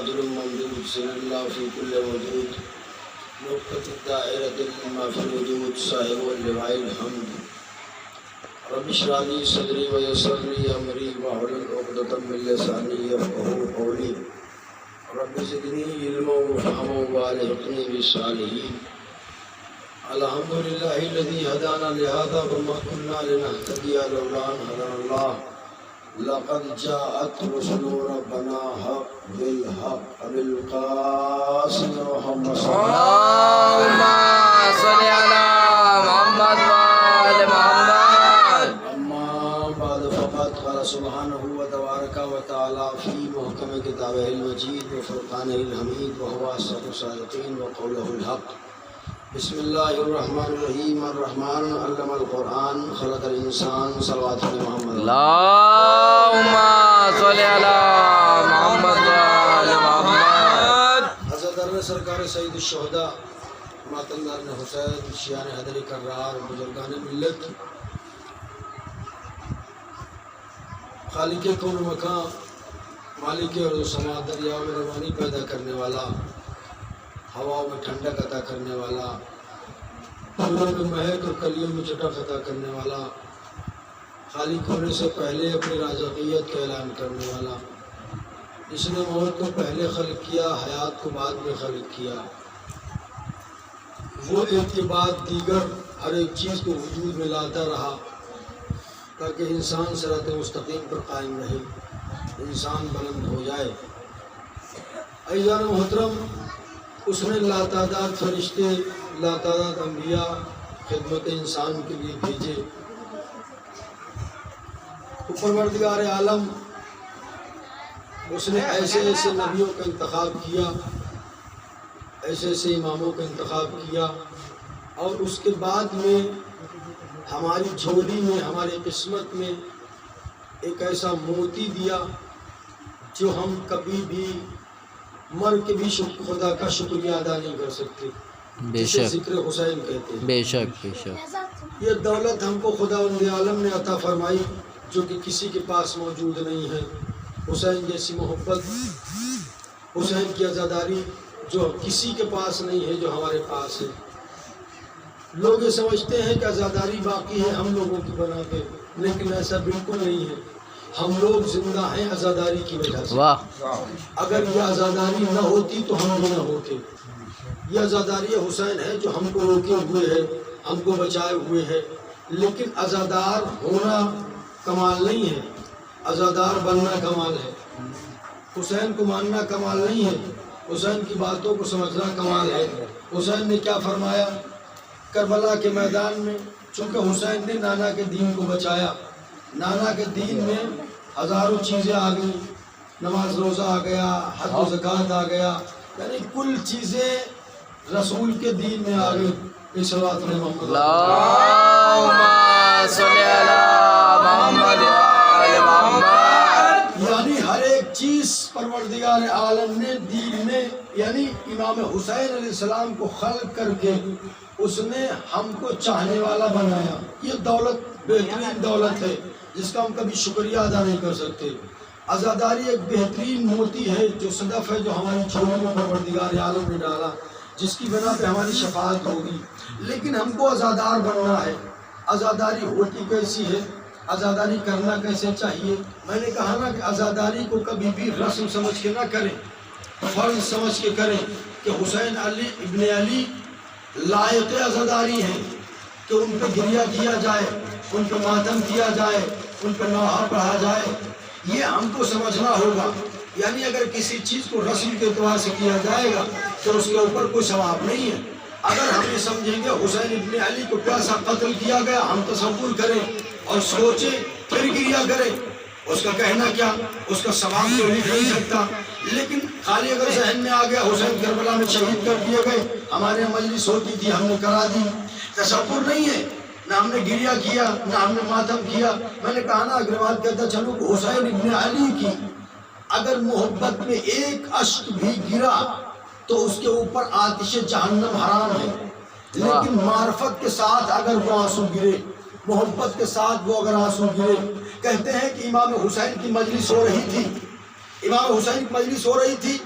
مجر ممدود صلی اللہ فی کل وجود نقطۃ الدائرۃ لما فی الوجود صاحب اللواء الحمد رب اشرح لی صدری ویسر لی امری واحلل عقدۃ من لسانی یفقهوا قولی رب زدنی علما وفہما والحقنی بالصالحین الحمد للہ الذی ہدانا لہذا وما كنا لنهتدی لولا ان ہدانا اللہ لقد جاءت رسل ربنا حق بالحق بالقاسم محمد اللهم صل على محمد وآل محمد. اما بعد فقد قال سبحانه وتبارك وتعالى في محكم كتابه المجيد وفرقانه الحميد وهو أصدق الصادقين وقوله الحق. بسم الله الرحمن الرحيم. الرحمن علم القرآن خلق الإنسان صلوات محمد. اللهم صل على محمد وآل محمد. حضرت سرکار سید الشہداء ماتندار حسین شیان حیدری کرار بزرگان ملت خالق کون مکان مالک ارض و سما دریاؤں میں روانی پیدا کرنے والا ہواؤں میں ٹھنڈک عطا کرنے والا پھولوں میں مہک اور کلیوں میں چٹک عطا کرنے والا خالق ہونے سے پہلے اپنی رازقیت کا اعلان کرنے والا جس نے موت کو پہلے خلق کیا حیات کو بعد میں خلق کیا وہ ایک کے بعد دیگر ہر ایک چیز کو وجود میں لاتا رہا تاکہ انسان صراط مستقیم پر قائم رہے انسان بلند ہو جائے. عزیزان محترم اس نے لاتعداد فرشتے لاتعداد انبیاء خدمت انسان کے لیے بھیجے. پروردگار عالم اس نے ایسے ایسے نبیوں کا انتخاب کیا ایسے ایسے اماموں کا انتخاب کیا اور اس کے بعد میں ہماری جھولی میں ہماری قسمت میں ایک ایسا موتی دیا جو ہم کبھی بھی مر کے بھی خدا کا شکریہ ادا نہیں کر سکتے. بے جسے شک ذکر حسین کہتے ہیں. بے شک بے شک. یہ دولت ہم کو خداوند عالم نے عطا فرمائی جو کہ کسی کے پاس موجود نہیں ہے. حسین جیسی محبت حسین کی عزاداری جو کسی کے پاس نہیں ہے جو ہمارے پاس ہے. لوگ یہ سمجھتے ہیں کہ عزاداری باقی ہے ہم لوگوں کی بنا کے لیکن ایسا بالکل نہیں ہے. ہم لوگ زندہ ہیں عزاداری کی وجہ سے. واہ. اگر یہ عزاداری نہ ہوتی تو ہم بھی نہ ہوتے. یہ عزاداری حسین ہے جو ہم کو روکے ہوئے ہے ہم کو بچائے ہوئے ہے. لیکن عزادار ہونا کمال نہیں ہے عزادار بننا کمال ہے. حسین کو ماننا کمال نہیں ہے حسین کی باتوں کو سمجھنا کمال ہے. حسین نے کیا فرمایا کربلا کے میدان میں چونکہ حسین نے نانا کے دین کو بچایا. نانا کے دین میں ہزاروں چیزیں آ گئیں نماز روزہ آ گیا حج و زکوٰۃ آ گیا یعنی کل چیزیں رسول کے دین میں آ گئی. صلوات محمد. اللهم صل على محمد وآل محمد. یعنی ہر ایک چیز پروردگار عالم نے دین میں یعنی امام حسین علیہ السلام کو خلق کر کے اس نے ہم کو چاہنے والا بنایا. یہ دولت بہترین دولت ہے جس کا ہم کبھی شکریہ ادا نہیں کر سکتے. عزاداری ایک بہترین موتی ہے جو صدف ہے جو ہماری جھولی میں پروردگار عالم نے ڈالا جس کی بنا پہ ہماری شفاعت ہوگی. لیکن ہم کو عزادار بننا ہے. عزاداری ہوتی کیسی ہے عزاداری کرنا کیسے چاہیے. میں نے کہا نا کہ عزاداری کو کبھی بھی رسم سمجھ کے نہ کریں فرض سمجھ کے کریں کہ حسین علی ابن علی لائق عزاداری ہیں کہ ان پہ گریہ کیا جائے ان پہ ماتم کیا جائے ان پہ نوحہ پڑھا جائے. یہ ہم کو سمجھنا ہوگا. یعنی اگر کسی چیز کو رسم کے اعتبار سے کیا جائے گا تو اس کے اوپر کوئی ثواب نہیں ہے. اگر ہم یہ سمجھیں گے حسین ابن علی کو پیسہ قتل کیا گیا ہم تصور کریں اور سوچیں پھر گریہ کریں اس کا کہنا کیا اس کا ثواب تو لکھ نہیں سکتا. لیکن خالی اگر ذہن میں آ گیا حسین کربلا میں شہید کر دیے گئے ہمارے مجلس ہوتی تھی ہم نے کرا دی تصور نہیں ہے نہ ہم نے گریہ کیا نہ ہم نے ماتم کیا. میں نے کہا نا اگروال کہتا چلو کہ حسین ابن علی کی اگر محبت میں ایک اشک بھی گرا تو اس کے اوپر آتش جہنم حرام ہے. لیکن معرفت کے ساتھ اگر وہ آنسو گرے محبت کے ساتھ وہ اگر آنسو گرے. کہتے ہیں کہ امام حسین کی مجلس ہو رہی تھی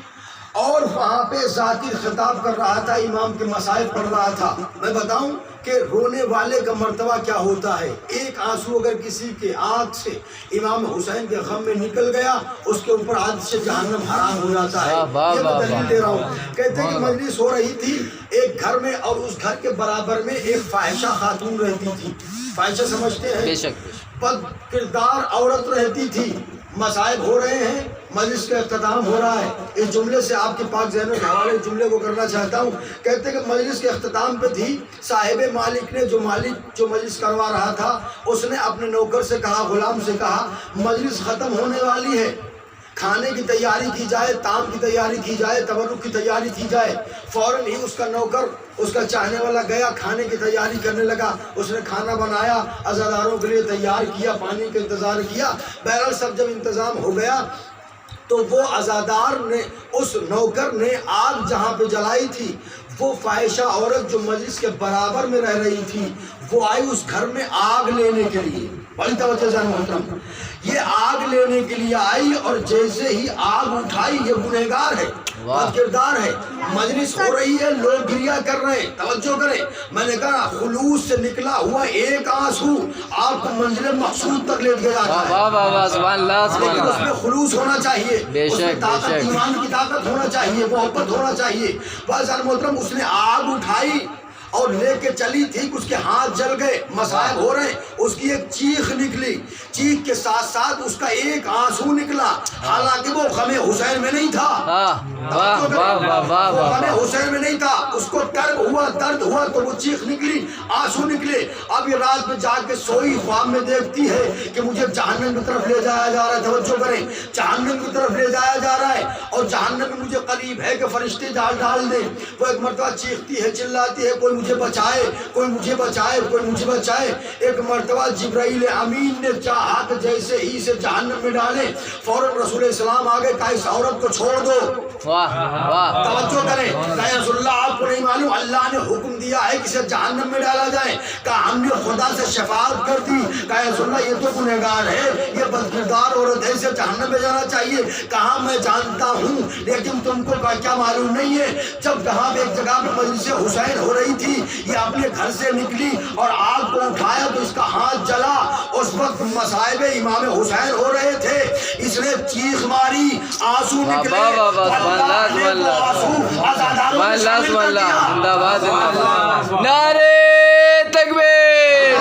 اور وہاں پہ ذاتی خطاب کر رہا تھا، امام کے مصائب پڑھ رہا تھا۔ میں بتاؤں کہ رونے والے کا مرتبہ کیا ہوتا ہے۔ ایک آنسو اگر کسی کے آنکھ سے امام حسین کے غم میں نکل گیا، اس کے اوپر عادت سے جہنم حرام ہو جاتا ہے۔ یہ میں دلیل دے رہا ہوں۔ کہتے ہیں کہ مجلس ہو رہی تھی ایک گھر میں، اور اس گھر کے برابر میں ایک فاحشہ خاتون رہتی تھی۔ فاحشہ سمجھتے ہیں؟ بے شک بد کردار عورت رہتی تھی۔ مصائب ہو رہے ہیں، مجلس کا اختتام ہو رہا ہے۔ اس جملے سے آپ کے پاک ذہن کے حوالے جملے کو کرنا چاہتا ہوں۔ کہتے ہیں کہ مجلس کے اختتام پہ تھی، صاحب مالک نے جو مجلس کروا رہا تھا، اس نے اپنے نوکر سے کہا، غلام سے کہا، مجلس ختم ہونے والی ہے، کھانے کی تیاری کی جائے، طعام کی تیاری کی جائے، تبرک کی تیاری کی جائے۔ فوراً ہی اس کا نوکر، اس کا چاہنے والا گیا، کھانے کی تیاری کرنے لگا۔ اس نے کھانا بنایا، عزاداروں کے لیے تیار کیا، پانی کا انتظار کیا۔ بہرحال سب جب انتظام ہو گیا تو وہ عزادار نے، اس نوکر نے آگ جہاں پہ جلائی تھی، وہ فاحشہ عورت جو مجلس کے برابر میں رہ رہی تھی، وہ آئی اس گھر میں آگ لینے کے لیے۔ بڑی توجہ سے محترم، یہ آگ لینے کے لیے آئی، اور جیسے ہی آگ اٹھائی، یہ گنہگار ہے، بد کردار ہے۔ مجلس ہو رہی ہے، لوگ گریہ کر رہے ہیں، توجہ کریں۔ میں نے کہا خلوص سے نکلا ہوا ایک آنسو آپ کو منزل مقصود تک لے کے جاتا ہے۔ واہ واہ واہ، سبحان اللہ سبحان لیکن اس اللہ۔ میں خلوص ہونا چاہیے، اس میں طاقت، ایمان کی طاقت ہونا چاہیے، محبت ہونا چاہیے۔ بس محترم، اس نے آگ اٹھائی اور لے کے چلی تھی کہ اس کے ہاتھ جل گئے، مصائب ہو رہے ہیں۔ اس کی ایک چیخ نکلی، چیخ کے ساتھ ساتھ اس کا ایک آنسو نکلا، حالانکہ وہ غم حسین میں نہیں تھا۔ واہ واہ واہ واہ وہ غم واہ، حسین میں نہیں تھا، اس کو کرب ہوا، درد ہوا، تو وہ چیخ نکلی، آنسو نکلے۔ اب یہ رات میں جا کے سوئی، خواب میں دیکھتی ہے کہ مجھے جہنم کی طرف لے جایا جا رہا ہے۔ توجہ کریں، جہنم کی طرف لے جایا جا رہا ہے، اور جہنم میں مجھے قریب ہے کہ فرشتے ڈال دیں۔ وہ ایک مرتبہ چیختی ہے، چلاتی ہے، کوئی مجھے بچائے، کوئی مجھے بچائے، کوئی مجھے بچائے۔ ایک مرتبہ جبرائیل امین نے چاہا کہ جیسے ہی اسے جہنم میں ڈالے، فوراً رسول اسلام آگے کہا اس عورت کو چھوڑ دو۔ واہ واہ، توجہ کریں، کہا یا رسول اللہ آپ کو نہیں معلوم اللہ نے حکم دیا ہے کہ اسے جہنم میں ڈالا جائے؟ کہا ہم نے خدا سے شفاعت کر دی۔ کہا یا رسول اللہ یہ تو گنہگار ہے، یہ بدکردار عورت ہے، اسے جہنم میں جانا چاہیے۔ کہا میں جانتا ہوں، لیکن تم کو کیا معلوم نہیں ہے، جب کہاں پہ ایک جگہ پہ مجلس حسین ہو رہی تھی، یہ اپنے گھر سے نکلی اور آگ کو اٹھایا تو اس کا ہاتھ جلا۔ اس وقت مصائب امام حسین ہو رہے تھے، اس نے چیخ ماری، آنسو نکلے، نعرے تکبیر،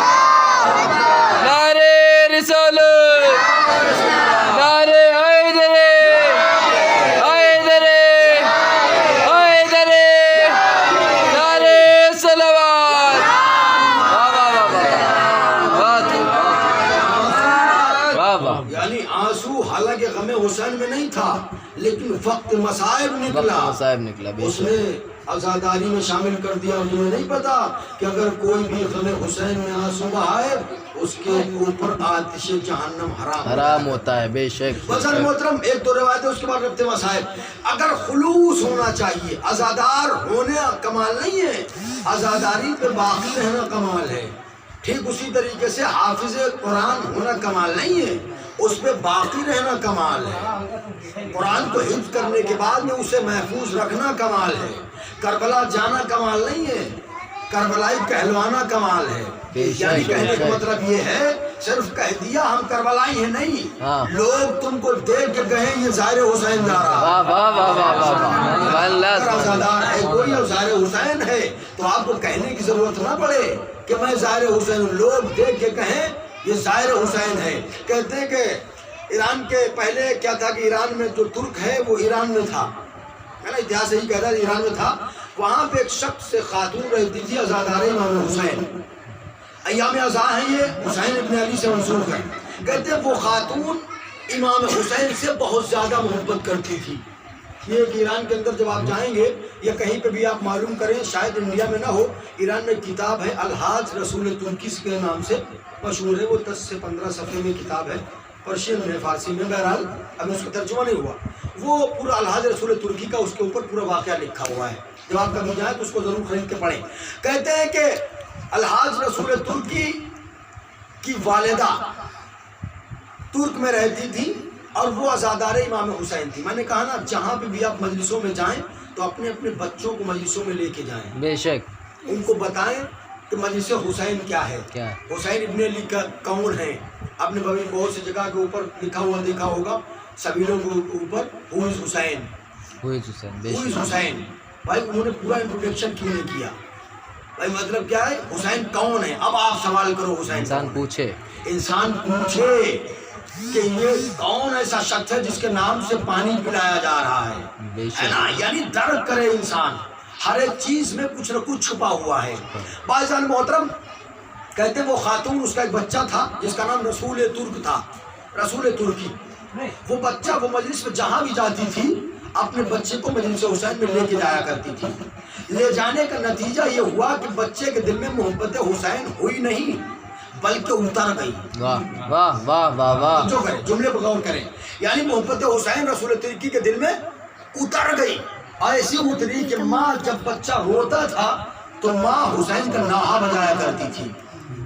نعرے رسالت، نعرے حیدرے، حیدرے، حیدرے، نعرے صلوات۔ واہ واہ، یعنی آنسو حالانکہ غم حسین میں نہیں تھا، لیکن وقت مصائب نکلا، صاحب نکلا، اس نے عزاداری میں شامل کر دیا۔ اور تمہیں نہیں پتا کہ اگر کوئی بھی غم حسین میں آنسو بہائے، اس کے اوپر آتش جہنم حرام ہوتا ہے۔ بے شک، بزر محترم، ایک دو روایتیں اس کے بعد رکھتے مصائب۔ اگر خلوص ہونا چاہیے، عزادار ہونے کمال نہیں ہے، عزاداری پہ باقی رہنا کمال ہے۔ ٹھیک اسی طریقے سے حافظ قرآن ہونا کمال نہیں ہے، اس پہ باقی رہنا کمال ہے۔ قرآن کو حفظ کرنے کے بعد میں اسے محفوظ رکھنا کمال ہے۔ کربلا جانا کمال نہیں ہے، کربلائی کہلوانا کمال ہے۔ یعنی کہنے کا مطلب یہ ہے، صرف کہہ دیا ہم کربلائی ہیں نہیں، لوگ تم کو دیکھ کے کہیں یہ ظاہر حسین جا رہا ہے۔ اگر عزادار ہے کوئی اور ظاہر حسین ہے تو آپ کو کہنے کی ضرورت نہ پڑے کہ میں ظاہر حسین ہوں، لوگ دیکھ کے کہیں یہ ظاہر حسین ہے۔ کہتے ہیں کہ ایران کے پہلے کیا تھا کہ ایران میں جو ترک ہے وہ ایران میں تھا، ہے نا، اتہاس یہی کہتا ہے ایران میں تھا۔ وہاں پہ ایک شخص سے خاتون رہتی تھی، عزادار امام حسین، ایام ازاں ہیں، یہ حسین ابن علی سے منسوب ہے۔ کہتے ہیں وہ خاتون امام حسین سے بہت زیادہ محبت کرتی تھی۔ یہ کہ ایران کے اندر جب آپ جائیں گے یا کہیں پہ بھی آپ معلوم کریں، شاید انڈیا میں نہ ہو، ایران میں کتاب ہے الحاج رسول ترکی کے نام سے مشہور ہے، وہ 10 سے 15 صفحے میں کتاب ہے، پرشین میں، فارسی میں، بہرحال ابھی اس کا ترجمہ نہیں ہوا۔ وہ پورا الحاج رسول ترکی کا اس کے اوپر پورا واقعہ لکھا ہوا ہے، جب آپ کبھی جائیں تو اس کو ضرور خرید کے پڑھیں۔ کہتے ہیں کہ الحاج رسول ترکی کی والدہ ترک میں رہتی تھی اور وہ عزادار امام حسین تھی. میں نے کہا نا جہاں پہ بھی آپ مجلسوں میں جائیں تو اپنے اپنے بچوں کو مجلسوں میں لے کے جائیں, بے شک. ان کو بتائیں کہ مجلس حسین کیا ہے, کیا حسین ابن علی کا کون ہے. آپ نے بہت سی جگہ کے اوپر لکھا ہوا دیکھا ہوگا سبیلوں کے اوپر ہو از حسین, ہوئی حسین, بے ہو از شک. حسین. بھائی انہوں نے پورا انٹروڈکشن کیوں نہیں کیا؟ بھائی مطلب کیا ہے, حسین کون ہے؟ اب آپ سوال کرو حسین انسان کون ہے؟ پوچھے. انسان پوچھے کہ یہ کون ایسا شخص ہے جس کے نام سے پانی پلایا جا رہا ہے, بے ہے شک. نا. یعنی درک کرے انسان, ہر ایک چیز میں کچھ نہ کچھ چھپا ہوا ہے. بھائی جان محترم کہتے وہ خاتون, اس کا ایک بچہ تھا جس کا نام رسول ترک تھا, رسول ترکی. وہ بچہ وہ مجلس میں جہاں بھی جاتی تھی اپنے بچے کو مجلس حسین میں لے کے جایا کرتی تھی. لے جانے کا نتیجہ یہ ہوا کہ بچے کے دل میں محبت حسین ہوئی نہیں بلکہ اتر گئی. واہ واہ واہ واہ واہ. جو کریں جملے پر غور کریں, یعنی محبت حسین رسول ترکی کے دل میں اتر گئی. ایسی اتری کہ ماں جب بچہ روتا تھا تو ماں حسین کا ناحہ بجایا کرتی تھی,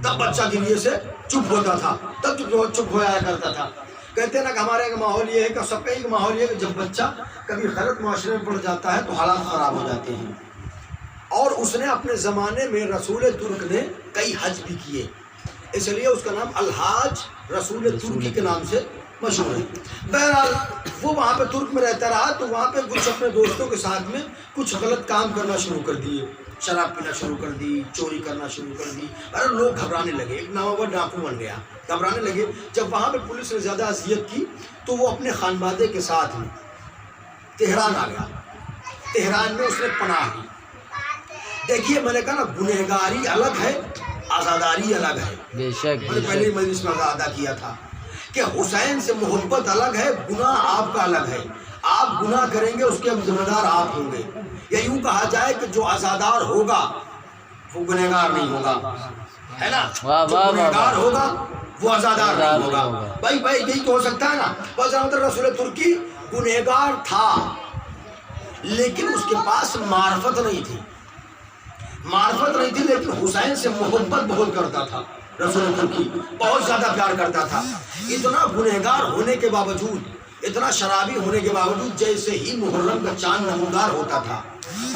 تب بچہ کے لیے سے چپ ہوتا تھا, تب چپ ہویا کرتا تھا. کہتے ہیں نا کہ ہمارے ایک ماحول یہ ہے کہ سب کا ایک ماحول یہ ہے کہ جب بچہ کبھی غلط معاشرے میں پڑ جاتا ہے تو حالات خراب ہو جاتے ہیں. اور اس نے اپنے زمانے میں رسول ترک نے کئی حج بھی کیے, اس لیے اس کا نام الحاج رسول ترکی کے نام سے مشہور ہے. بہرحال وہ وہاں پہ ترک میں رہتا رہا تو وہاں پہ کچھ اپنے دوستوں کے ساتھ میں کچھ غلط کام کرنا شروع کر دیے, شراب پینا شروع کر دی, چوری کرنا شروع کر دی. ارے لوگ گھبرانے لگے, ایک نامور ڈاکو بن گیا, گھبرانے لگے. جب وہاں پہ پولیس نے زیادہ اذیت کی تو وہ اپنے خانوادے کے ساتھ میں تہران آ گیا. تہران میں اس نے پناہ لی. دیکھیے میں نے کہا نا گنہگاری الگ ہے, آزاداری الگ ہے. بے شک, میں نے پہلے مجلس میں ادا کیا تھا کہ حسین سے محبت الگ ہے, گناہ آپ کا الگ ہے. آپ گناہ کریں گے اس کے ذمہ دار آپ ہوں گے. یا یوں کہا جائے کہ جو آزادار ہوگا وہ گنہگار نہیں ہوگا, ہے نا. جو گنہگار ہوگا وہ آزادار نہیں ہوگا. بھائی یہی تو ہو سکتا ہے نا. بس رسول ترکی گنہگار تھا لیکن اس کے پاس معرفت نہیں تھی, معرفت نہیں تھی, لیکن حسین سے محبت بہت کرتا تھا. رسول ترکی بہت زیادہ پیار کرتا تھا. اتنا گنہگار ہونے کے باوجود, اتنا شرابی ہونے کے باوجود جیسے ہی محرم کا چاند نمودار ہوتا تھا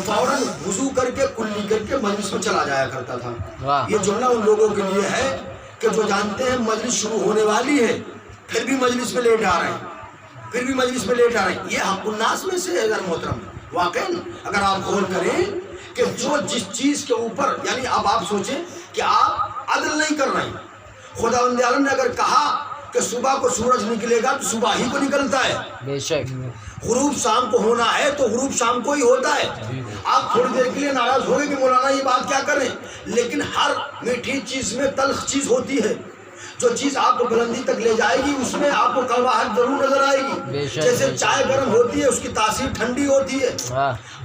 فوراً وضو کر کے کلی کر کے مجلس میں چلا جایا کرتا تھا. یہ جملہ ان لوگوں کے لیے ہے کہ جو جانتے ہیں مجلس شروع ہونے والی ہے پھر بھی مجلس میں لیٹ آ رہے ہیں, پھر بھی مجلس میں لیٹ آ رہے ہیں. یہ حق الناس میں سے اگر محترم واقعی اگر آپ غور کریں کہ جو جس چیز کے اوپر, یعنی اب آپ سوچیں کہ آپ عدل نہیں کر رہے ہیں. خداوند عالم نے اگر کہا کہ صبح کو سورج نکلے گا تو صبح ہی کو نکلتا ہے, بے شک. غروب شام کو ہونا ہے تو غروب شام کو ہی ہوتا ہے. آپ تھوڑی دیر کے لیے ناراض ہو گئے کہ مولانا یہ بات کیا کر رہے ہیں, لیکن ہر میٹھی چیز میں تلخ چیز ہوتی ہے. جو چیز آپ کو بلندی تک لے جائے گی اس میں آپ کو کڑواہٹ ضرور نظر آئے گی. جیسے چائے گرم ہوتی ہے اس کی تاثیر ٹھنڈی ہوتی ہے,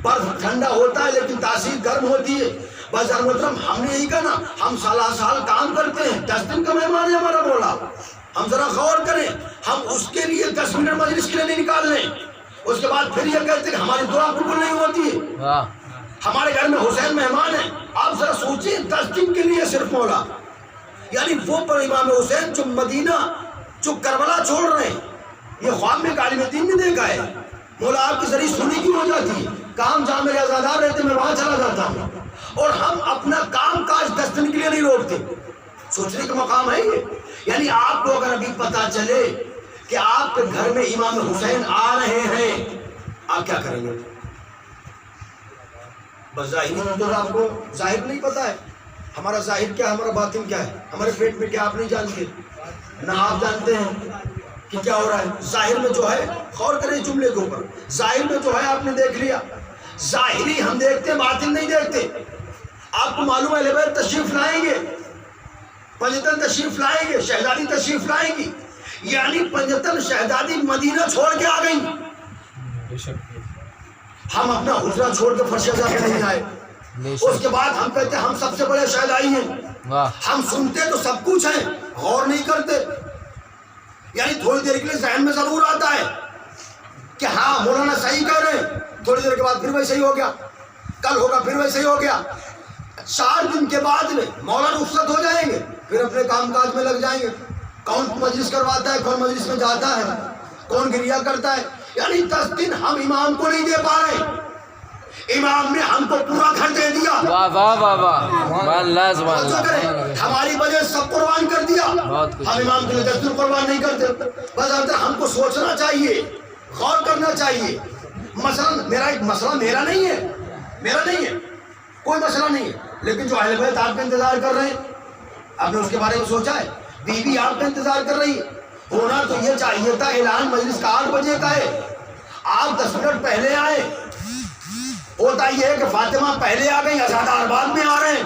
برف ٹھنڈا ہوتا ہے لیکن تاثیر گرم ہوتی ہے. بس محترم ہم نے یہی کہا نا, ہم سال کام کرتے ہیں, 10 دن کا مہمان ہے ہمارا مولا. ہم ذرا غور کریں, ہم اس کے لیے 10 منٹ مجلس کے لیے نہیں نکال لیں, اس کے بعد پھر یہ کہتے ہیں کہ ہماری دعا قبول نہیں ہوتی ہے. ہمارے گھر میں حسین مہمان ہیں. آپ ذرا سوچیں 10 دن کے لیے صرف مولا, یعنی وہ پر امام حسین جو مدینہ جو کربلا چھوڑ رہے ہیں, یہ خواب میں عالم دین نے دیکھا ہے. مولا آپ کی ذریعہ سنی کیوں ہو جاتی ہے, کام جہاں میرے آزادار رہتے میں وہاں چلا جاتا ہوں, اور ہم اپنا کام کاج 10 دن کے لیے نہیں روکتے. سوچنے کا مقام ہے یہ. یعنی آپ کو اگر ابھی پتا چلے کہ آپ کے گھر میں امام حسین آ رہے ہیں, آپ کیا کریں گے؟ بس ظاہری تو آپ کو ظاہر نہیں پتا ہے, ہمارا ظاہر کیا ہے, ہمارا باطن کیا ہے, ہمارے پیٹ میں کیا آپ نہیں جانتے, نہ آپ جانتے ہیں کہ کیا ہو رہا ہے. ظاہر میں جو ہے, غور کریں جملے کے اوپر, ظاہر میں جو ہے آپ نے دیکھ لیا, ظاہری ہم دیکھتے ہیں باطن نہیں دیکھتے. آپ کو معلوم ہے لبید تشریف لائیں گے, پنجتن تشریف لائیں گے, شہزادی تشریف لائیں گی, یعنی پنجتن شہزادی مدینہ چھوڑ کے آ گئی. ہم اپنا حجرہ چھوڑ کے فرش ازا پہ نہیں آئے. اس کے بعد ہم کہتے ہیں ہم سب سے بڑے شہدائی ہیں, ہم سنتے تو سب کچھ ہیں, غور نہیں کرتے. یعنی تھوڑی دیر کے لیے ذہن میں ضرور آتا ہے کہ ہاں مولانا صحیح کہہ رہے ہیں, تھوڑی دیر کے بعد پھر ویسے ہی ہو گیا, کل ہوگا پھر ویسے ہی ہو گیا. 4 دن کے بعد میں مولانا رخصت ہو جائیں گے, پھر اپنے کام کاج میں لگ جائیں گے. کون مجلس کرواتا ہے, کون مجلس میں جاتا ہے, کون گریا کرتا ہے؟ یعنی 10 دن ہم امام کو نہیں دے پا رہے، امام نے ہم کو پورا گھر دے دیا، واہ واہ واہ واہ، اللہ سبحان جو اللہ، کرے ہماری وجہ سب قربان کر دیا، بہت کچھ۔ ہم امام کے لیے 10 دن قربان نہیں کرتے۔ بس ہم کو سوچنا چاہیے، غور کرنا چاہیے۔ مثلا میرا ایک مسئلہ میرا نہیں ہے، کوئی مسئلہ نہیں ہے، لیکن جو اہل بیت آپ کا انتظار کر رہے ہیں، آپ نے اس کے بارے میں سوچا ہے؟ بیوی آپ کا انتظار کر رہی ہے، ہونا تو یہ چاہیے تھا اعلان مجلس کا 8 بجے کا ہے، آپ 10 منٹ پہلے آئے۔ ہوتا یہ ہے کہ فاطمہ پہلے آ گئی، ازادار بعد میں آ رہے ہیں۔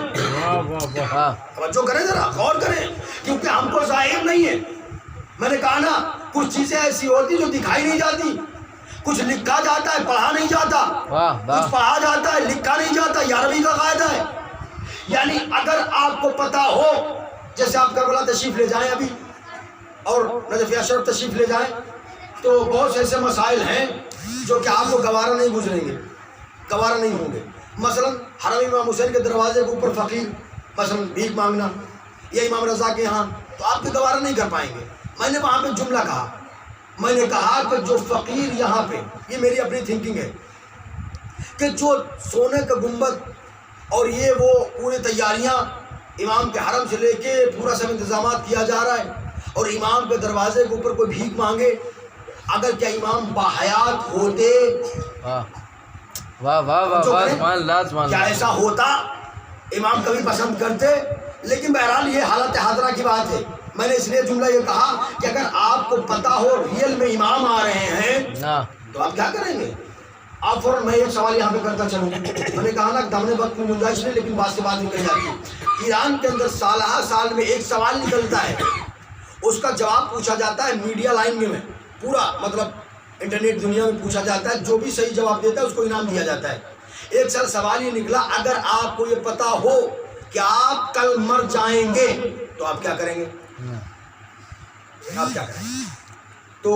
ہاں توجہ کریں، ذرا غور کریں، کیونکہ ہم کو ظاہر نہیں ہے۔ میں نے کہا نا، کچھ چیزیں ایسی ہوتی جو دکھائی نہیں جاتی، کچھ لکھا جاتا ہے پڑھا نہیں جاتا، واہ کچھ واہ، پڑھا جاتا ہے لکھا نہیں جاتا، 11ویں کا قاعدہ ہے۔ یعنی اگر آپ کو پتا ہو، جیسے آپ کربلا تشریف لے جائیں ابھی اور نجف اشرف تشریف لے جائیں، تو بہت سے ایسے مسائل ہیں جو کہ آپ کو گوارا نہیں گزریں گے، گوارا نہیں ہوں گے۔ مثلا حرم امام حسین کے دروازے کے اوپر فقیر مثلا بھیک مانگنا، یا امام رضا کے یہاں، تو آپ کے گوارا نہیں کر پائیں گے۔ میں نے وہاں پہ جملہ کہا، میں نے کہا کہ جو فقیر یہاں پہ، یہ میری اپنی تھنکنگ ہے، کہ جو سونے کا گنبد اور یہ وہ پوری تیاریاں امام کے حرم سے لے کے پورا سب انتظامات کیا جا رہا ہے، اور امام کے دروازے کے اوپر کوئی بھیک مانگے، اگر کیا امام باحیات ہوتے، واہ واہ واہ واہ واہ، سبحان اللہ سبحان کیا اللہ، ایسا ہوتا؟ امام کبھی پسند کرتے؟ لیکن بہرحال یہ حالت حاضرہ کی بات ہے۔ میں نے اس لیے جملہ یہ کہا کہ اگر آپ کو پتا ہو ریئل میں امام آ رہے ہیں ہاں تو آپ کیا کریں گے؟ آپ فوراً، میں ایک سوال یہاں پہ کرتا چلوں، میں نے کہا نا کہ دامن وقت میں گنجائش نہیں، لیکن بات سے بات نکل جاتی ہے۔ ایران کے اندر سال میں ایک سوال نکلتا ہے، اس کا جواب پوچھا جاتا ہے میڈیا لائن میں، پورا مطلب انٹرنیٹ دنیا میں پوچھا جاتا ہے، جو بھی صحیح جواب دیتا ہے اس کو انعام دیا جاتا ہے۔ ایک سال سوال یہ نکلا، اگر آپ کو یہ پتا ہو کہ آپ کل مر جائیں گے تو آپ کیا کریں گے؟ آپ کیا کریں گے؟ تو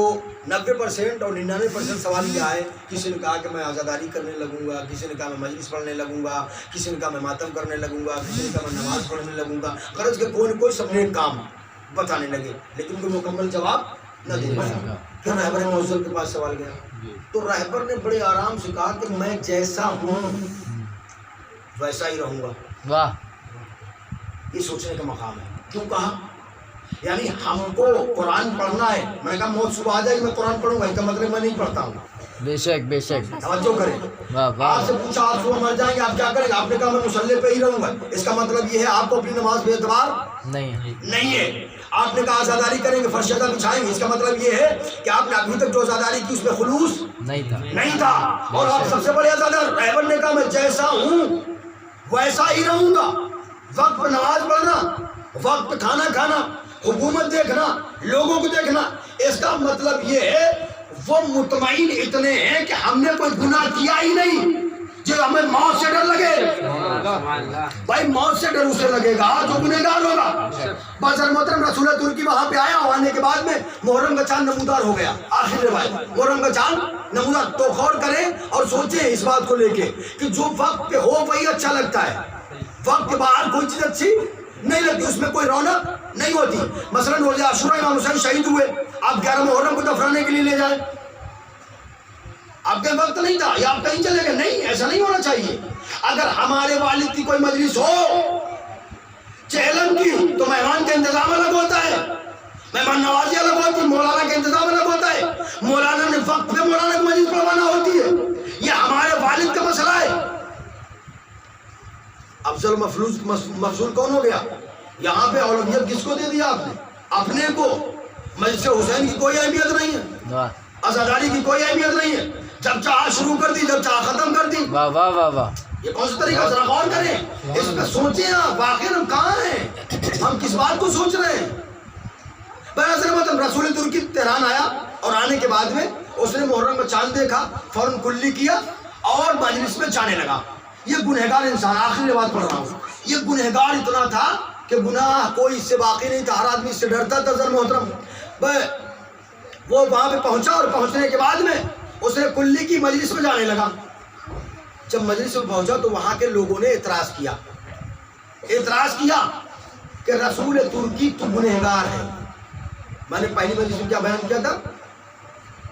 90% اور 99% سوال یہ آئے، کسی نے کہا کہ میں عزاداری کرنے لگوں گا، کسی نے کہا میں مجلس پڑھنے لگوں گا، کسی نے کہا میں ماتم کرنے لگوں گا، کسی نے کہا میں نماز پڑھنے لگوں گا، غرض کہ کوئی سب نے کام بتانے لگے، لیکن کوئی مکمل جواب نہ دے پایا۔ پھر رہبر موصل کے پاس سوال گیا، تو رہبر نے بڑے آرام سے کہا کہ میں جیسا ہوں ویسا ہی رہوں گا۔ واہ، یہ سوچنے کا مقام ہے۔ کیوں کہا؟ یعنی ہم کو قرآن پڑھنا ہے، میں نے کہا موت صبح آ جائے گی میں قرآن پڑھوں گا، اس کا مطلب میں نہیں پڑھتا ہوں۔ بے شک بے شک، توجہ کریں، واہ آپ واہ، سے پوچھا آپ صبح مر جائیں گے آپ کیا کریں گے؟ آپ نے کہا میں مصلی پہ ہی رہوں گا، اس کا مطلب یہ ہے آپ کو اپنی نماز بے اعتبار نہیں ہے۔ آپ نے کہا عزاداری کریں گے، فرش ادا بچھائیں گے، اس کا مطلب یہ ہے کہ آپ نے ابھی تک جو عزاداری کی اس میں خلوص نہیں تھا، اور آپ سب سے بڑے عزادار۔ رہبر نے کہا میں جیسا ہوں ویسا ہی رہوں گا، وقت پہ نماز پڑھنا، وقت پہ کھانا کھانا، حکومت دیکھنا، لوگوں کو دیکھنا، اس کا مطلب یہ ہے وہ مطمئن اتنے ہیں کہ ہم نے کوئی گناہ کیا ہی نہیں جو ہمیں موت سے ڈر لگے۔ بھائی موت سے ڈر اسے لگے گا جو گنہگار ہوگا۔ بس محترم رسول ترکی وہاں پہ آیا، آنے کے بعد میں محرم کا چاند نمودار ہو گیا، آخر روایت محرم کا چاند نمودار۔ تو غور کریں اور سوچیں اس بات کو لے کے کہ جو وقت پہ ہو وہی اچھا لگتا ہے، وقت کے باہر کوئی چیز اچھی نہیں لگتی، اس میں کوئی رونق نہیں ہوتی۔ مثلا روزہ عاشورہ امام حسین شہید ہوئے، آپ 11 محرم کو دفنانے کے لیے لے جائیں، آپ کے وقت نہیں تھا یا آپ کہیں چلے گئے، نہیں، ایسا نہیں ہونا چاہیے۔ اگر ہمارے والد کی کوئی مجلس ہو چہلم کی تو مہمان کا انتظام الگ ہوتا ہے، مہمان نوازی الگ ہوتی ہے، مولانا کا انتظام الگ ہوتا ہے، مولانا نے وقت پہ مولانا کی مجلس پڑھوانا ہوتی ہے، یہ ہمارے والد کا مسئلہ ہے۔ افضل مفضول کون ہو گیا یہاں پہ؟ اولویت کس کو دے دیا آپ نے؟ اپنے کو۔ مجلس حسین کی کوئی اہمیت نہیں ہے، عزاداری کی کوئی اہمیت نہیں ہے، جب چاہ شروع کر دی جب چاہ ختم کر دی۔ واہ واہ واہ واہ، یہ کون سا طریقہ؟ ذرا غور کریں اس پہ، سوچیں آپ واقعی ہم کہاں ہیں، ہم کس بات کو سوچ رہے ہیں۔ مطلب رسول ترکی تہران آیا اور آنے کے بعد میں اس نے محرم کا چاند دیکھا، فوراً کلی کیا اور مجلس میں جانے لگا۔ یہ گنہگار انسان، آخری بات پڑھ رہا ہوں، یہ گنہگار اتنا تھا کہ گناہ کوئی اس سے باقی نہیں تھا، ہر آدمی اس سے ڈرتا تھا۔ ذرا محترم وہ وہاں پہ پہنچا اور پہنچنے کے بعد میں اس نے کلی کی مجلس میں جانے لگا۔ جب مجلس میں پہنچا تو وہاں کے لوگوں نے اعتراض کیا کہ رسول ترکی تو گنہگار ہے۔ میں نے پہلی مجلس میں کیا بیان کیا تھا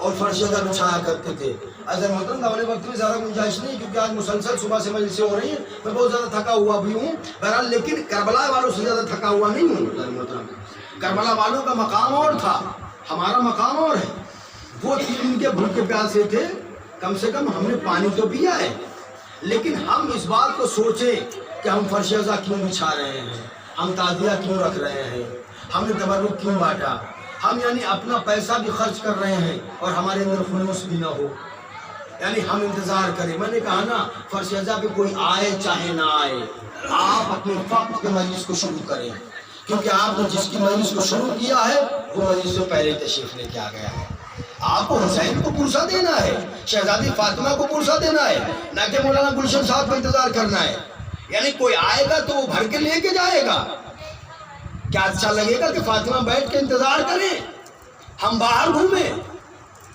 اور فرشیدہ بچھایا کرتے تھے. حضرت محترم داونے وقت میں زیادہ گنجائش نہیں کیونکہ آج مسلسل صبح سے مجلسیں ہو رہی ہیں, میں بہت زیادہ تھکا ہوا بھی ہوں بہرحال, لیکن کربلا والوں سے زیادہ تھکا ہوا نہیں ہوں. حضرت محترم کربلا والوں کا مقام اور تھا, ہمارا مقام اور ہے. وہ 3 دن کے بھوکے پیاسے تھے, کم سے کم ہم نے پانی تو پیا ہے, لیکن ہم اس بات کو سوچیں کہ ہم فرش ازا کیوں بچھا رہے ہیں, ہم تعزیہ کیوں رکھ رہے ہیں, ہم نے تبرک کیوں بانٹا, ہم یعنی اپنا پیسہ بھی خرچ کر رہے ہیں اور ہمارے اندر خلوص بھی نہ ہو, یعنی ہم انتظار کریں. میں نے کہا نا فرش ازا پہ کوئی آئے چاہے نہ آئے, آپ اپنے وقت کے مجلس کو شروع کریں, کیونکہ آپ نے جس کی مجلس کو شروع کیا ہے وہ مجلس سے پہلے تشریف لے کے آ گیا ہے. آپ کو حسین کو پرسہ دینا ہے, شہزادی فاطمہ کو پرسہ دینا ہے, نہ کہ مولانا گلشن صاحب کو انتظار کرنا ہے. یعنی کوئی آئے گا تو وہ بھر کے لے کے جائے گا. کیا اچھا لگے گا کہ فاطمہ بیٹھ کے انتظار کریں, ہم باہر گھومیں؟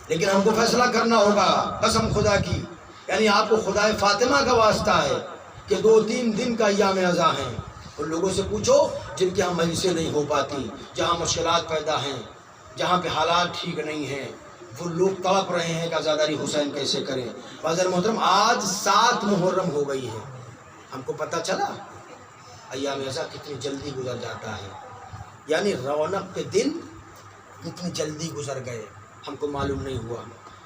لیکن ہم کو فیصلہ کرنا ہوگا قسم خدا کی. یعنی آپ کو خدا فاطمہ کا واسطہ ہے کہ 2-3 دن کا ایام ازا ہیں. ان لوگوں سے پوچھو جن کے ہاں مجلسیں نہیں ہو پاتی, جہاں مشکلات پیدا ہیں, جہاں پہ حالات ٹھیک نہیں ہیں, وہ لوگ تڑپ رہے ہیں کہ عزاداری حسین کیسے کریں. حضرت محترم آج 7 محرم ہو گئی ہے, ہم کو پتہ چلا ایام ازا کتنی جلدی گزر جاتا ہے. یعنی رونق کے دن کتنی جلدی گزر گئے ہم کو معلوم نہیں ہوا.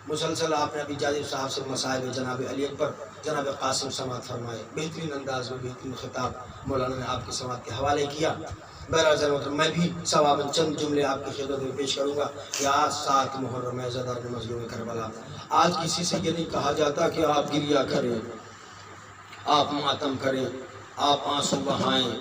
مسلسل آپ نے ابھی جاجب صاحب سے مصائب جناب علی اکبر جناب قاسم سماعت فرمائے, بہترین انداز میں بہترین خطاب مولانا نے آپ کی سماعت کے حوالے کیا. بہرحال محترم میں بھی ثواباً چند جملے آپ کی خدمت میں پیش کروں گا کہ آج 7 محرم عزادار مظلوم کربلا. آج کسی سے یہ نہیں کہا جاتا کہ آپ گریہ کریں, آپ ماتم کریں, آپ آنسو بہائیں,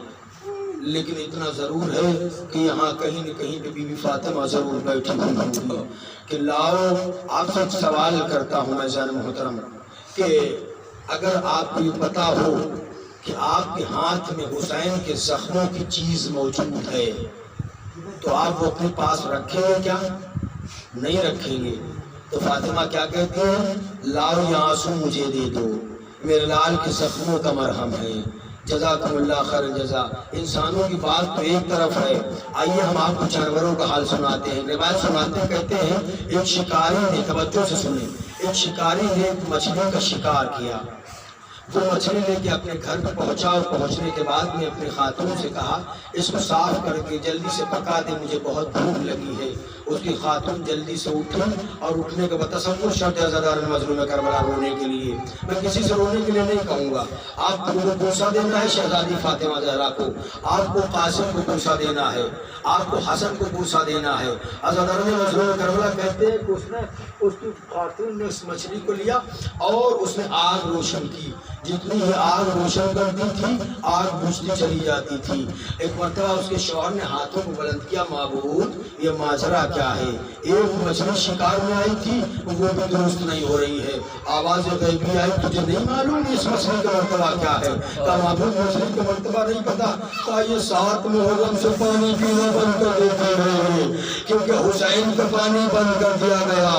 لیکن اتنا ضرور ہے کہ یہاں کہیں نہ کہیں پہ بی بی فاطمہ ضرور بیٹھی ہوئی کہ لاؤ. آپ سے ایک سوال کرتا ہوں میں جان محترم کہ اگر آپ کو یہ پتا ہو کہ آپ کے ہاتھ میں حسین کے زخموں کی چیز موجود ہے تو آپ وہ اپنے پاس رکھیں گے کیا؟ نہیں رکھیں گے. تو فاطمہ کیا کہتی ہیں, لاؤ یہ آنسو مجھے دے دو, میرے لال کے زخموں کا مرہم ہے. جزاکم اللہ خیر جزا. انسانوں کی بات تو ایک طرف ہے, آئیے ہم آپ کو جانوروں کا حال سناتے ہیں. روایت سناتے ہیں, کہتے ہیں ایک شکاری نے, توجہ سے سنیں, ایک شکاری نے ایک مچھلی کا شکار کیا. وہ مچھلی لے کے اپنے گھر پہ پہنچا اور پہنچنے کے بعد میں اپنے خاتون سے کہا اس کو صاف کر کے جلدی سے پکا دے, مجھے بہت بھوک لگی ہے. اس کی خاتون جلدی سے اٹھی اور اٹھنے کے بعد تصور شرط عزادار مظلوم کربلا رونے کے لیے. میں کسی سے رونے کے لیے نہیں کہوں گا, آپ کو پوسا دینا ہے شہزادی فاطمہ زہرا کو, آپ کو قاسم کو پوسا دینا ہے, آپ کو حسن کو پوسا دینا ہے. عزادار مظلوم کربلا کہتے ہیں کہ اس کی خاتون نے اس مچھلی کو لیا اور اس نے آگ روشن کی. جتنی یہ آگ روشن کرتی تھی آگ بجھتی چلی جاتی تھی. ایک مرتبہ اس کے شوہر نے ہاتھوں کو بلند کیا, معبود یہ ماجرا کیا ہے؟ ایک مچھلی شکار میں آئی تھی وہ بھی درست نہیں ہو رہی ہے. آواز غیبی آئی, تجھے نہیں معلوم اس مچھلی کا مرتبہ کیا ہے؟ کہا معبود مچھلی کا مرتبہ نہیں پتا. کہا یہ 7 محرم سے پانی پینا بند کر دیتے ہیں کیونکہ حسین کا پانی بند کر دیا گیا.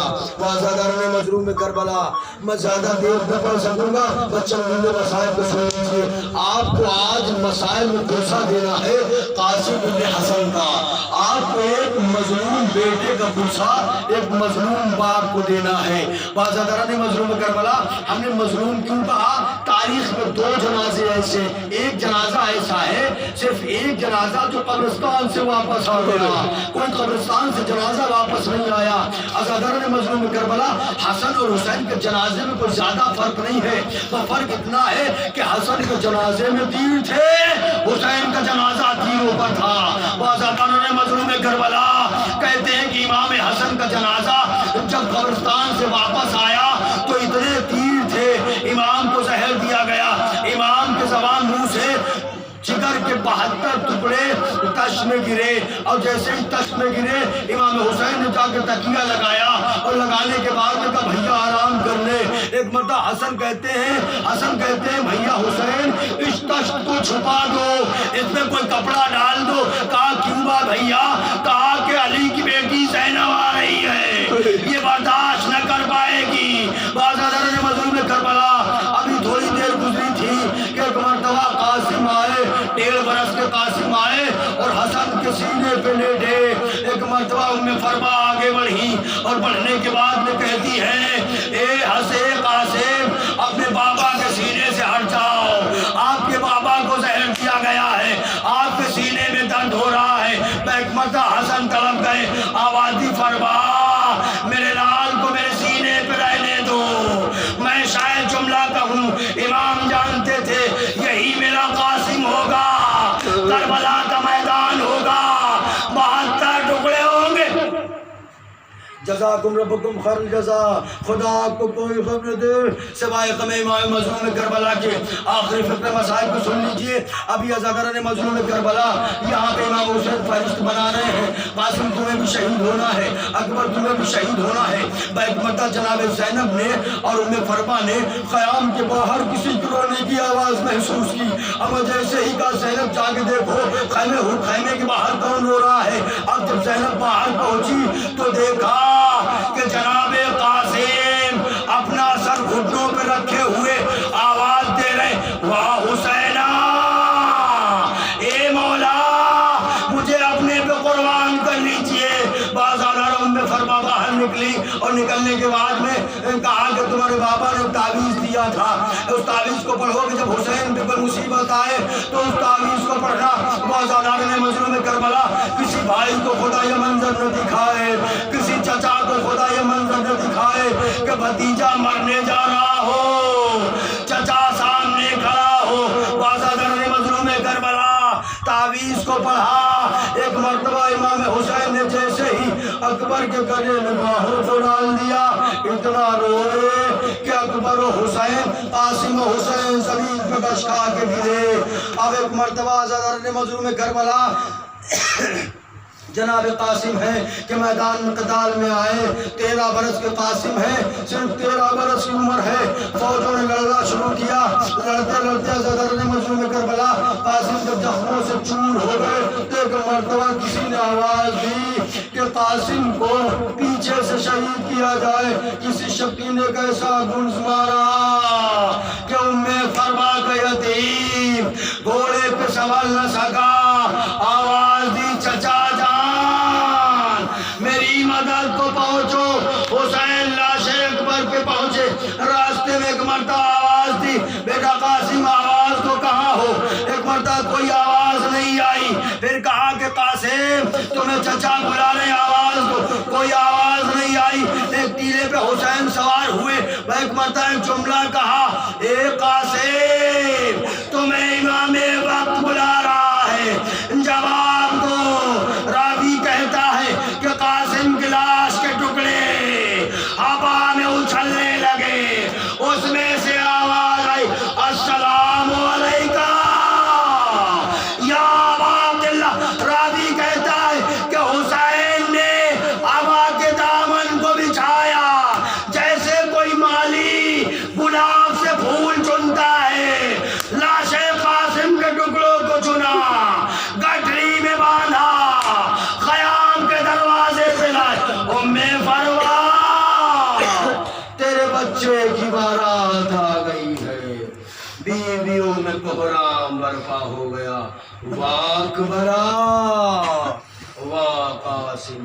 عزادار مظلوم کربلا میں زیادہ دیر نہ پڑھ سکوں گا, بچوں مسائل کو سن لیجیے. آپ کو آج مسائل میں پوسا دینا ہے قاسم بن حسن کا. آپ کو ایک مظلوم بیٹے کا پوسا ایک مظلوم باپ کو دینا ہے. عزاداران مظلوم کربلا ہم نے مظلوم کیوں کہا؟ تاریخ میں 2 جنازے ایسے, ایک جنازہ ایسا ہے صرف ایک جنازہ جو قبرستان سے واپس آ گیا, کوئی قبرستان سے جنازہ واپس نہیں آیا. عزاداران مظلوم کربلا حسن اور حسین کے جنازے میں کوئی زیادہ فرق نہیں ہے. وہ فرق اتنا ہے کہ حسن کے جنازے میں تیر تھے, حسین کا جنازہ تیروں پر تھا. عزاداران مظلوم کربلا کہتے ہیں کہ امام حسن کا جنازہ جب قبرستان سے واپس آیا تو اتنے تیر تھے, امام کو زہر دیا گیا, امام کے زبان منہ سے جگر کے 72 ٹکڑے تش میں گرے, اور جیسے ہی تش میں گرے امام حسین نے جا کے تکیہ لگایا اور لگانے کے بعد نے کہا بھیا آرام کر لے. ایک مرتبہ حسن کہتے ہیں بھیا حسین اس تشت کو چھپا دو, اس میں کوئی کپڑا ڈال دو. کہا کیوں با بھیا؟ کہا کہ علی کی بیٹی زینب آ رہی ہے, یہ برداشت نہ کر پائے گی. عزاداران مظلوم کربلا ابھی تھوڑی دیر گزری تھی کہ ایک مرتبہ قاسم آئے, 1.5 برس کے قاسم آئے اور حسن کے سینے پہ پہ لیٹے. ایک مرتبہ فرما آگے بڑھی اور بڑھنے کے بعد میں کہتی ہے اے حسین قاسم اپنے بابا کے سینے سے ہٹ جاؤ. آپ کے بابا کو زہر دیا گیا ہے, آپ کے سینے میں درد ہو رہا ہے. میں ایک مرتبہ حسن طلب گئے, آواز دی فرما میرے لال کو میرے سینے پہ رہنے دو. میں شاید جملہ کہوں, امام جانتے تھے یہی میرا قاسم ہوگا, کربلا کا میدان ہوگا, 72 ٹکڑے ہوں گے. جزاکم ربکم خیر الجزا. خدا آپ کو کوئی خبر دے سوائے غم امام مظلوم کربلا کے. آخری فقرے مسائل کو سن لیجئے. ابھی ازادران مظلوم کربلا یہاں پہ امام حسین فہرست بنا رہے ہیں. قاسم تمہیں بھی شہید ہونا ہے, اکبر تمہیں بھی شہید ہونا ہے. بیک مدہ جناب زینب نے اور ام فرما نے خیام کے باہر کسی کے رونے کی آواز محسوس کی. اب جیسے ہی کہا زینب جا کے دیکھو خیمے کے باہر کون رو رہا ہے. اب جب زینب باہر پہنچی تو دیکھا کہ جناب قاسم اپنا سر گھٹنوں پہ رکھے ہوئے آواز دے رہے واہ حسینہ, اے مولا مجھے اپنے پہ قربان کر لیجئے. میں فرما باہر نکلی اور نکلنے کے بعد میں کہا کہ تمہارے بابا نے تعویذ دیا تھا, اس تعویذ کو پڑھو کہ جب حسین پہ کوئی مصیبت آئے تو اس تعویذ کو پڑھنا. بازاران مظلوم کربلا کسی بھائی کو خدا یہ منظر نہ دکھائے, کسی چچا کو خدا یہ منظر نہ دکھائے کہ بھتیجا مرنے جا رہا ہو, چچا سامنے کھڑا ہو. بازاران مظلوم کربلا تعویذ کو پڑھا. ایک مرتبہ امام حسین نے جیسے ہی اکبر کے گلے میں باہر کو ڈال دیا, اتنا روئے کہ اکبر و حسین قاسم و حسین زمین پہ بچ کھا کے گرے. اب ایک مرتبہ ازادران مظلوم کربلا جناب قاسم ہے کہ میدان میں قتال میں آئے. 13 برس کے قاسم ہیں, صرف 13 برس کی عمر ہے. فوجوں نے لڑنا شروع کیا. لڑتے لڑتے ازادران مظلوم کربلا قاسم جب زخموں سے چور ہو گئے تو ایک مرتبہ کسی نے آواز دی کہ قاسم کو پیچھے سے شہید کیا جائے. کسی شکی نے کیسا گنز مارا کہ ام فرما کا یتیم گھوڑے پہ سوار نہ سکا. آواز دی چچا جان میری مدد کو پہنچو. حسین لاش اکبر پہ پہنچے. راستے میں ایک مرتبہ آواز دی بیٹا قاسم آواز تو کہاں ہو. ایک مرتبہ کوئی آواز نہیں آئی. پھر کہا کہ قاسم تمہیں چچا بلا رہے, آواز دو. کوئی آواز نہیں آئی. ایک ٹیلے پہ حسین سوار ہوئے. ایک مرتبہ ایک جملہ کہا اے قاسم تمہیں امام وقت بلا رہا ہے, جواب دو. راوی کہتا ہے کہ قاسم کی لاش کے ٹکڑے ہوا میں اچھلنے لگے. اس میں سے آواز آئی السلام علیکم یا عباد اللہ. راوی کہتا ہے کہ حسین نے ہوا کے دامن کو بچھایا جیسے کوئی مالی گلاب سے پھول چنتا ہے. لاش قاسم کے ٹکڑوں کو چنا, گٹھری میں باندھا, خیام کے دروازے پہ لائے. ام فرما تیرے بچے کی بارات آ گئی ہے. بیویوں میں کوہرام برپا ہو گیا. واہ اکبرا واہ قاسم.